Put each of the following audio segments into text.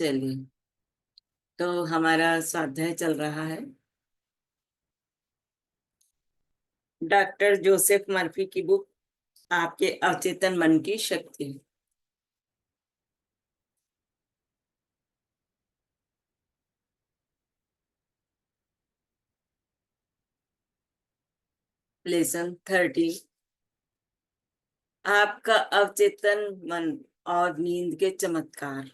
चलिए, तो हमारा स्वाध्याय चल रहा है डॉक्टर जोसेफ मर्फी की बुक आपके अवचेतन मन की शक्ति। लेसन 30। आपका अवचेतन मन और नींद के चमत्कार।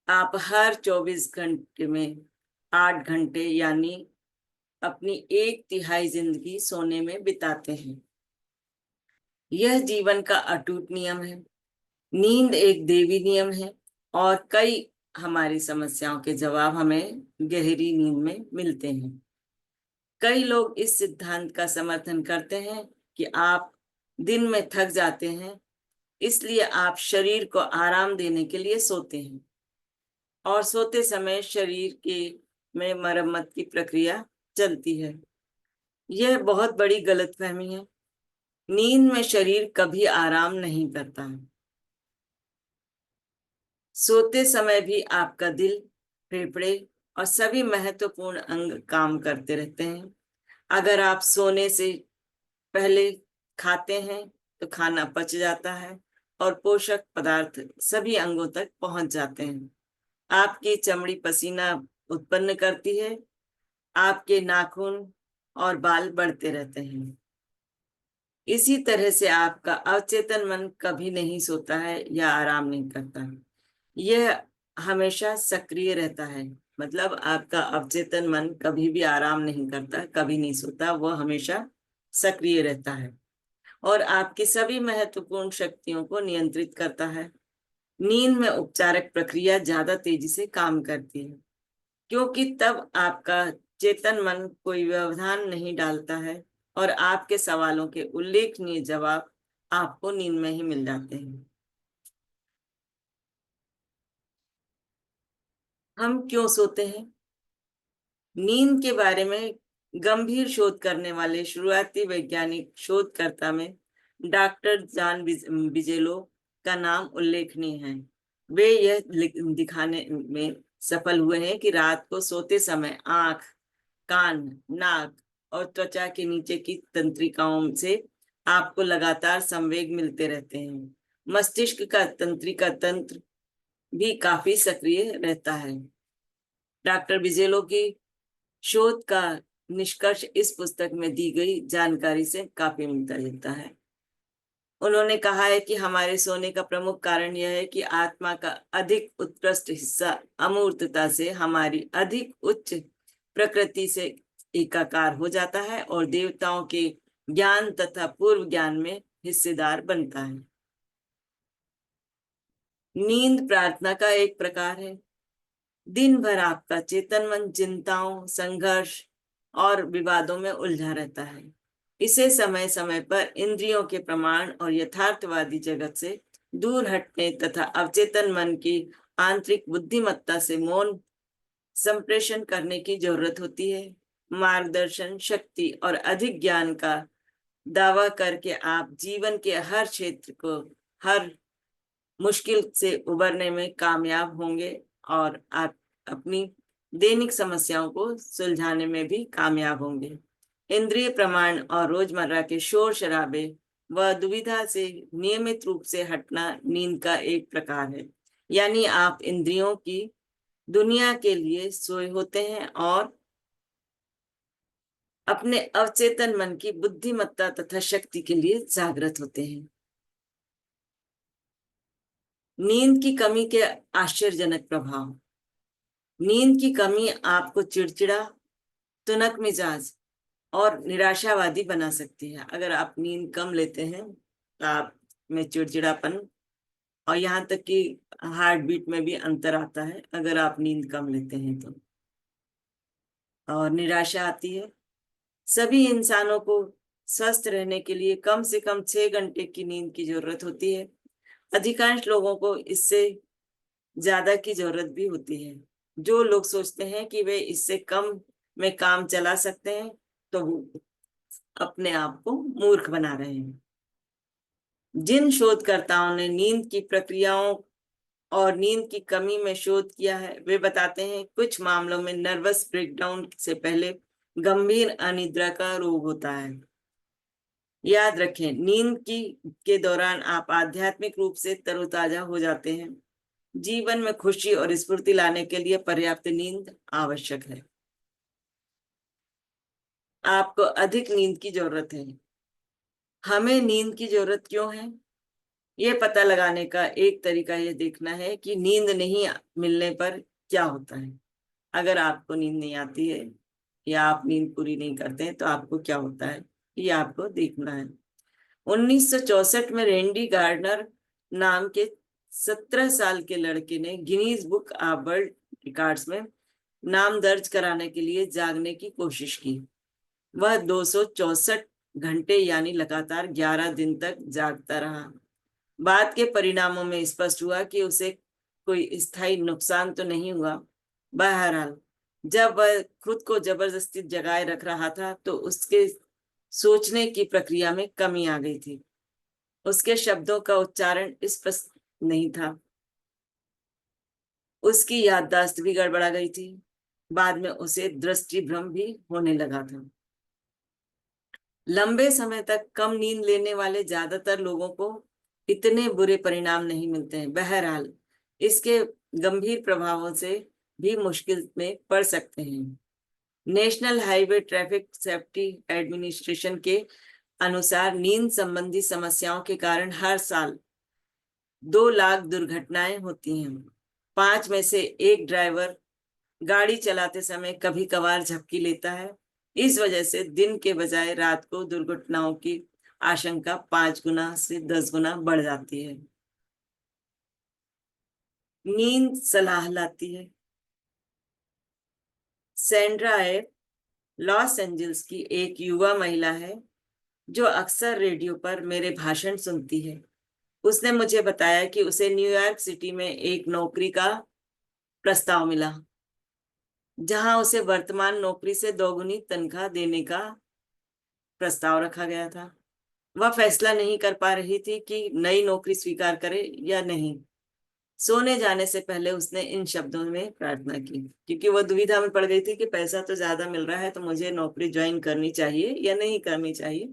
आप हर 24 घंटे में 8 घंटे यानी अपनी 1/3 जिंदगी सोने में बिताते हैं। यह जीवन का अटूट नियम है। नींद एक देवी नियम है और कई हमारी समस्याओं के जवाब हमें गहरी नींद में मिलते हैं। कई लोग इस सिद्धांत का समर्थन करते हैं कि आप दिन में थक जाते हैं, इसलिए आप शरीर को आराम देने के लिए सोते हैं और सोते समय शरीर के में मरम्मत की प्रक्रिया चलती है। यह बहुत बड़ी गलतफहमी है। नींद में शरीर कभी आराम नहीं करता है। सोते समय भी आपका दिल, फेफड़े और सभी महत्वपूर्ण अंग काम करते रहते हैं। अगर आप सोने से पहले खाते हैं तो खाना पच जाता है और पोषक पदार्थ सभी अंगों तक पहुंच जाते हैं। आपकी चमड़ी पसीना उत्पन्न करती है, आपके नाखून और बाल बढ़ते रहते हैं। इसी तरह से आपका अवचेतन मन कभी नहीं सोता है या आराम नहीं करता है। यह हमेशा सक्रिय रहता है। मतलब आपका अवचेतन मन कभी भी आराम नहीं करता, कभी नहीं सोता, वह हमेशा सक्रिय रहता है और आपकी सभी महत्वपूर्ण शक्तियों को नियंत्रित करता है। नींद में उपचारक प्रक्रिया ज्यादा तेजी से काम करती है क्योंकि तब आपका चेतन मन कोई व्यवधान नहीं डालता है और आपके सवालों के उल्लेखनीय जवाब आपको नींद में ही मिल जाते हैं। हम क्यों सोते हैं? नींद के बारे में गंभीर शोध करने वाले शुरुआती वैज्ञानिक शोधकर्ता में डॉक्टर जॉन बिजेलो का नाम उल्लेखनीय है। वे यह दिखाने में सफल हुए हैं कि रात को सोते समय आंख, कान, नाक और त्वचा के नीचे की तंत्रिकाओं से आपको लगातार संवेग मिलते रहते हैं। मस्तिष्क का तंत्रिका तंत्र भी काफी सक्रिय रहता है। डॉक्टर बिजेलो की शोध का निष्कर्ष इस पुस्तक में दी गई जानकारी से काफी मिलता जुलता है। उन्होंने कहा है कि हमारे सोने का प्रमुख कारण यह है कि आत्मा का अधिक उत्कृष्ट हिस्सा अमूर्तता से हमारी अधिक उच्च प्रकृति से एकाकार हो जाता है और देवताओं के ज्ञान तथा पूर्व ज्ञान में हिस्सेदार बनता है। नींद प्रार्थना का एक प्रकार है। दिन भर आपका चेतन मन चिंताओं, संघर्ष और विवादों में उलझा रहता है। इसे समय समय पर इंद्रियों के प्रमाण और यथार्थवादी जगत से दूर हटने तथा अवचेतन मन की आंतरिक बुद्धिमत्ता से मौन संप्रेषण करने की जरूरत होती है। मार्गदर्शन, शक्ति और अधिक ज्ञान का दावा करके आप जीवन के हर क्षेत्र को, हर मुश्किल से उबरने में कामयाब होंगे और आप अपनी दैनिक समस्याओं को सुलझाने में भी कामयाब होंगे। इंद्रिय प्रमाण और रोजमर्रा के शोर शराबे व दुविधा से नियमित रूप से हटना नींद का एक प्रकार है। यानी आप इंद्रियों की दुनिया के लिए सोए होते हैं और अपने अवचेतन मन की बुद्धिमत्ता तथा शक्ति के लिए जागृत होते हैं। नींद की कमी के आश्चर्यजनक प्रभाव। नींद की कमी आपको चिड़चिड़ा, तुनक मिजाज और निराशावादी बना सकती है। अगर आप नींद कम लेते हैं तो आप में चिड़चिड़ापन और यहाँ तक कि हार्ट बीट में भी अंतर आता है अगर आप नींद कम लेते हैं तो, और निराशा आती है। सभी इंसानों को स्वस्थ रहने के लिए कम से कम 6 घंटे की नींद की जरूरत होती है। अधिकांश लोगों को इससे ज्यादा की जरूरत भी होती है। जो लोग सोचते हैं कि वे इससे कम में काम चला सकते हैं तो वो अपने आप को मूर्ख बना रहे हैं। जिन शोधकर्ताओं ने नींद की प्रक्रियाओं और नींद की कमी में शोध किया है। वे बताते हैं कुछ मामलों में नर्वस ब्रेकडाउन से पहले गंभीर अनिद्रा का रोग होता है। याद रखें, नींद की के दौरान आप आध्यात्मिक रूप से तरोताजा हो जाते हैं। जीवन में खुशी और स्फूर्ति लाने के लिए पर्याप्त नींद आवश्यक है। आपको अधिक नींद की जरूरत है। हमें नींद की जरूरत क्यों है? ये पता लगाने का एक तरीका यह देखना है कि नींद नहीं मिलने पर क्या होता है। अगर आपको नींद नहीं आती है या आप नींद पूरी नहीं करते हैं तो आपको क्या होता है, ये आपको देखना है। 1964 में रेंडी गार्डनर नाम के 17 साल के लड़के ने Guinness book of world records में नाम दर्ज कराने के लिए जागने की कोशिश की। वह 264 घंटे यानी लगातार 11 दिन तक जागता रहा। बाद के परिणामों में स्पष्ट हुआ कि उसे कोई स्थायी नुकसान तो नहीं हुआ। बहरहाल, जब वह खुद को जबरदस्ती जगाए रख रहा था तो उसके सोचने की प्रक्रिया में कमी आ गई थी। उसके शब्दों का उच्चारण स्पष्ट नहीं था। उसकी याददाश्त भी गड़बड़ा गई थी। बाद में उसे दृष्टि भ्रम भी होने लगा था। लंबे समय तक कम नींद लेने वाले ज्यादातर लोगों को इतने बुरे परिणाम नहीं मिलते हैं। बहरहाल, इसके गंभीर प्रभावों से भी मुश्किल में पड़ सकते हैं। National highway traffic safety administration के अनुसार नींद संबंधी समस्याओं के कारण हर साल 2 लाख दुर्घटनाएं होती हैं। 5 में से एक ड्राइवर गाड़ी चलाते समय कभी कभार झपकी लेता है। इस वजह से दिन के बजाय रात को दुर्घटनाओं की आशंका 5 गुना से 10 गुना बढ़ जाती है। नींद सलाह लाती है। सैंड्रा एफ लॉस एंजल्स की एक युवा महिला है जो अक्सर रेडियो पर मेरे भाषण सुनती है। उसने मुझे बताया कि उसे न्यूयॉर्क सिटी में एक नौकरी का प्रस्ताव मिला जहां उसे वर्तमान नौकरी से दोगुनी तनख्वाह देने का प्रस्ताव रखा गया था। वह फैसला नहीं कर पा रही थी कि नई नौकरी स्वीकार करे या नहीं। सोने जाने से पहले उसने इन शब्दों में प्रार्थना की, क्योंकि वह दुविधा में पड़ गई थी कि पैसा तो ज्यादा मिल रहा है तो मुझे नौकरी ज्वाइन करनी चाहिए या नहीं करनी चाहिए।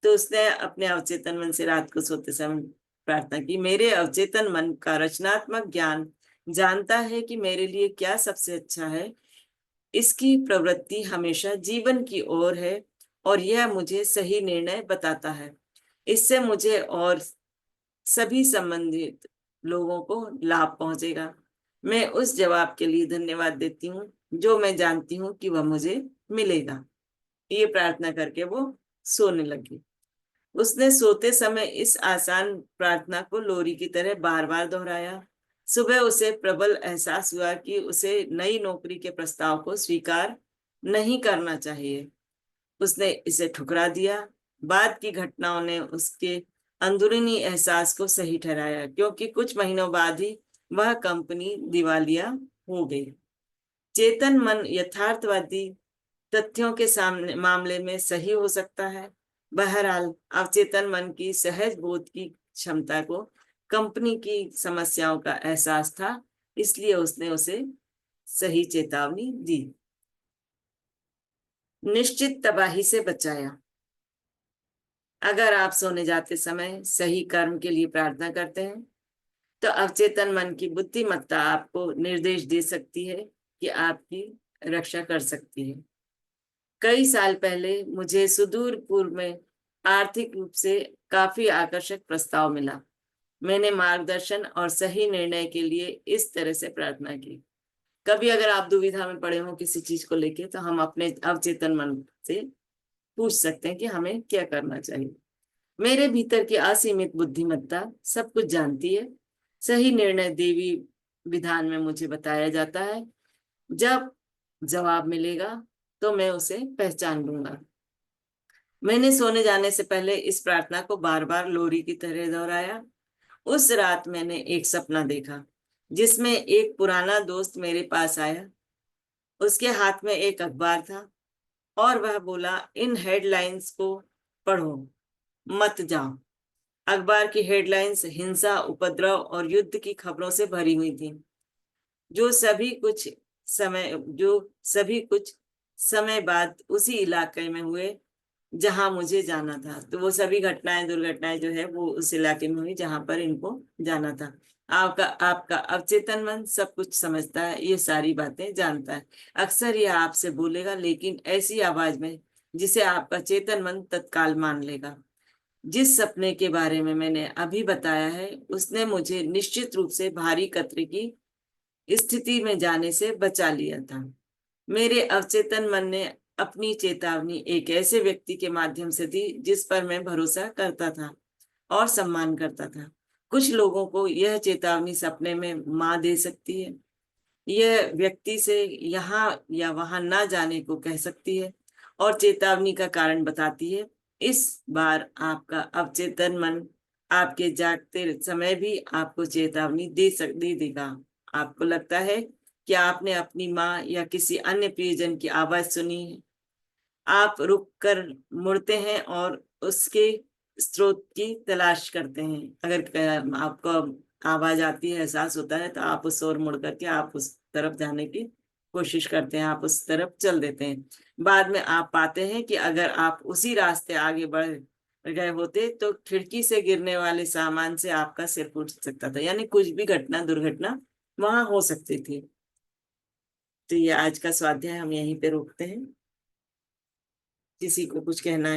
तो उसने अपने अवचेतन मन से रात को सोते समय प्रार्थना की, मेरे अवचेतन मन का रचनात्मक ज्ञान जानता है कि मेरे लिए क्या सबसे अच्छा है। इसकी प्रवृत्ति हमेशा जीवन की ओर है और यह मुझे सही निर्णय बताता है। इससे मुझे और सभी संबंधित लोगों को लाभ पहुंचेगा। मैं उस जवाब के लिए धन्यवाद देती हूँ जो मैं जानती हूँ कि वह मुझे मिलेगा। ये प्रार्थना करके वो सोने लगी। उसने सोते समय इस आसान प्रार्थना को लोरी की तरह बार बार दोहराया। सुबह उसे प्रबल एहसास हुआ कि उसे नई नौकरी के प्रस्ताव को स्वीकार नहीं करना चाहिए। उसने इसे ठुकरा दिया। बाद की घटनाओं ने उसके अंदरूनी एहसास को सही ठहराया, क्योंकि कुछ महीनों बाद ही वह कंपनी दिवालिया हो गई। चेतन मन यथार्थवादी तथ्यों के सामने मामले में सही हो सकता है। बहरहाल, अवचेतन मन की सहज बोध की क्षमता को कंपनी की समस्याओं का एहसास था, इसलिए उसने उसे सही चेतावनी दी। निश्चित तबाही से बचाया। अगर आप सोने जाते समय सही कर्म के लिए प्रार्थना करते हैं तो अवचेतन मन की बुद्धिमत्ता आपको निर्देश दे सकती है कि आपकी रक्षा कर सकती है। कई साल पहले मुझे सुदूर पूर्व में आर्थिक रूप से काफी आकर्षक प्रस्ताव मिला। मैंने मार्गदर्शन और सही निर्णय के लिए इस तरह से प्रार्थना की। कभी अगर आप दुविधा में पड़े हो किसी चीज को लेके तो हम अपने अवचेतन मन से पूछ सकते हैं कि हमें क्या करना चाहिए। मेरे भीतर की असीमित बुद्धिमत्ता सब कुछ जानती है। सही निर्णय देवी विधान में मुझे बताया जाता है। जब जवाब मिलेगा तो मैं उसे पहचान लूंगा। मैंने सोने जाने से पहले इस प्रार्थना को बार बार लोरी की तरह दोहराया। उस रात मैंने एक सपना देखा जिसमें एक पुराना दोस्त मेरे पास आया। उसके हाथ में एक अखबार था और वह बोला, इन हेडलाइंस को पढ़ो, मत जाओ। अखबार की हेडलाइंस हिंसा, उपद्रव और युद्ध की खबरों से भरी हुई थी, जो सभी कुछ समय बाद उसी इलाके में हुए जहां मुझे जाना था। तो वो सभी घटनाएं, दुर्घटनाएं जो है वो उस इलाके में हुई जहां पर इनको जाना था। आपका आपका अवचेतन मन सब कुछ समझता है, ये सारी बातें जानता है। अक्सर ये आपसे बोलेगा, लेकिन ऐसी आवाज में जिसे आपका चेतन मन तत्काल मान लेगा। जिस सपने के बारे में मैंने अभी बताया है, उसने मुझे निश्चित रूप से भारी खतरे की स्थिति में जाने से बचा लिया था। मेरे अवचेतन मन ने अपनी चेतावनी एक ऐसे व्यक्ति के माध्यम से दी जिस पर मैं भरोसा करता था और सम्मान करता था। कुछ लोगों को यह चेतावनी सपने में माँ दे सकती है, यह व्यक्ति से यहाँ या वहां ना जाने को कह सकती है और चेतावनी का कारण बताती है। इस बार आपका अवचेतन मन आपके जागते समय भी आपको चेतावनी दे देगा। आपको लगता है कि आपने अपनी माँ या किसी अन्य प्रियजन की आवाज सुनी है। आप रुक कर मुड़ते हैं और उसके स्रोत की तलाश करते हैं। अगर आपको आवाज आती है, एहसास होता है, तो आप उस ओर मुड़ करके आप उस तरफ जाने की कोशिश करते हैं, आप उस तरफ चल देते हैं। बाद में आप पाते हैं कि अगर आप उसी रास्ते आगे बढ़ गए होते तो खिड़की से गिरने वाले सामान से आपका सिर फूट सकता था, यानी कुछ भी घटना दुर्घटना वहां हो सकती थी। तो ये आज का स्वाध्याय हम यहीं पे रोकते हैं। किसी को कुछ कहना है?